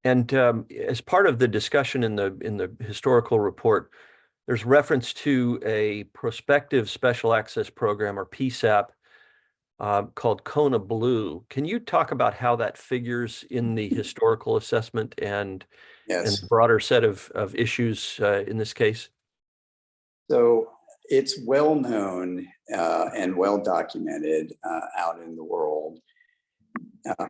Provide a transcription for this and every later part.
And as part of the discussion in the historical report, there's reference to a prospective special access program, or PSAP, called KONA BLUE. Can you talk about how that figures in the historical assessment and Yes. the broader set of issues in this case? So it's well known and well documented out in the world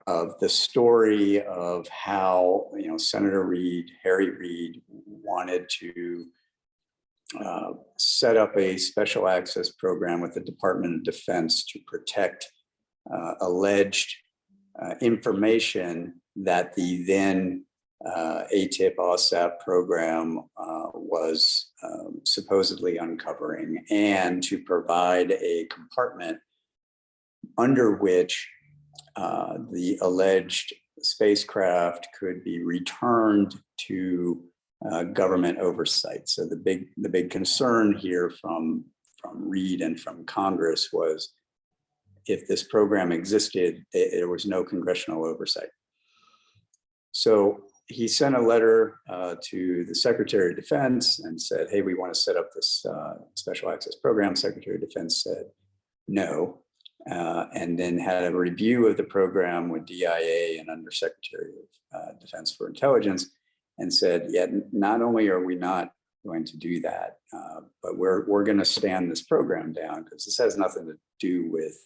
of the story of how, Senator Reid, Harry Reid, wanted to set up a special access program with the Department of Defense to protect alleged information that the then ATIP OSAP program was supposedly uncovering, and to provide a compartment under which the alleged spacecraft could be returned to government oversight. So the big concern here from Reid and from Congress was, if this program existed, there was no congressional oversight. So he sent a letter to the Secretary of Defense and said, hey, we want to set up this special access program. Secretary of Defense said no, and then had a review of the program with DIA and Undersecretary of Defense for Intelligence, and said, yeah, not only are we not going to do that, but we're going to stand this program down, because this has nothing to do with,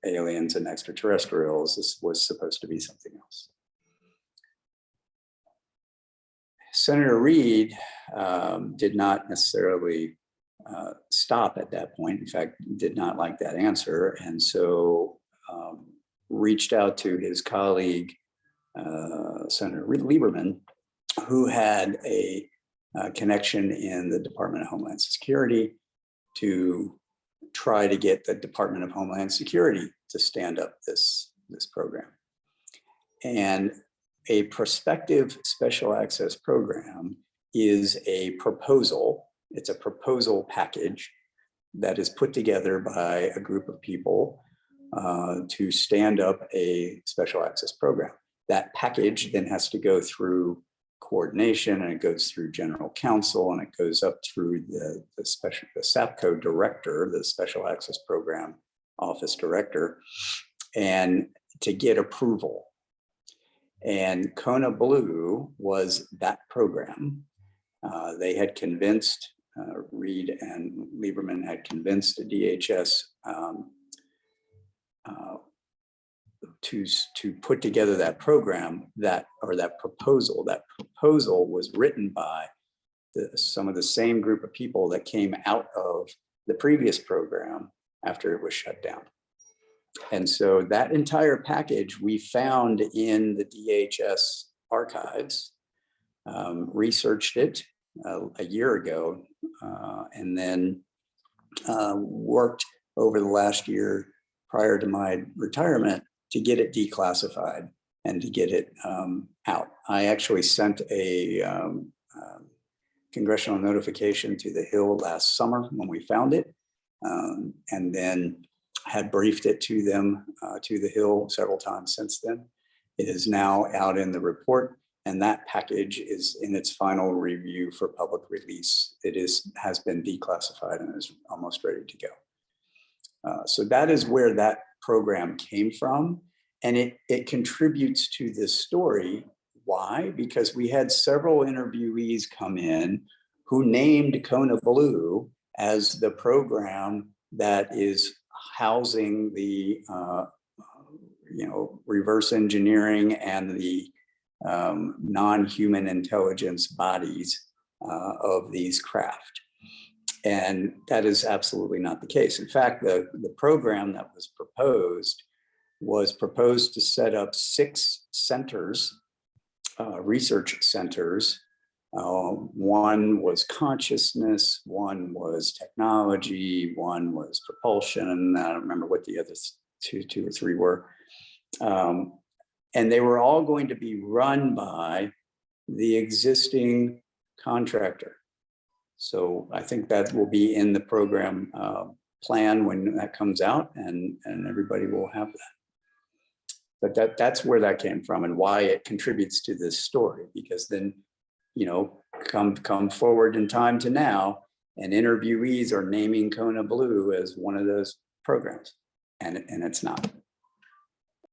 aliens and extraterrestrials. This was supposed to be something else. Senator Reid did not necessarily stop at that point. In fact, did not like that answer, and so reached out to his colleague, Senator Lieberman, who had a connection in the Department of Homeland Security, to try to get the Department of Homeland Security to stand up this program. And a prospective special access program is a proposal. It's a proposal package that is put together by a group of people to stand up a special access program. That package then has to go through coordination, and it goes through general counsel, and it goes up through the SAPCO director, the Special Access Program Office director, and to get approval. And KONA BLUE was that program. They had convinced, Reid and Lieberman had convinced the DHS to put together that program, that proposal. That proposal was written by some of the same group of people that came out of the previous program after it was shut down. And so that entire package we found in the DHS archives, researched it a year ago, and then worked over the last year prior to my retirement to get it declassified and to get it out. I actually sent a congressional notification to the Hill last summer when we found it, and then had briefed it to them, to the Hill, several times since then. It is now out in the report, and that package is in its final review for public release. It has been declassified and is almost ready to go. So that is where that program came from, and it contributes to this story. Why? Because we had several interviewees come in who named KONA BLUE as the program that is housing the reverse engineering and the non-human intelligence bodies of these craft. And that is absolutely not the case. In fact, the program that was proposed to set up 6 centers, research centers. One was consciousness, one was technology, one was propulsion. I don't remember what the other two or three were. And they were all going to be run by the existing contractor. So I think that will be in the program plan when that comes out, and everybody will have that. But that's where that came from and why it contributes to this story, because then, you know, come forward in time to now, and interviewees are naming KONA Blue as one of those programs, and it's not.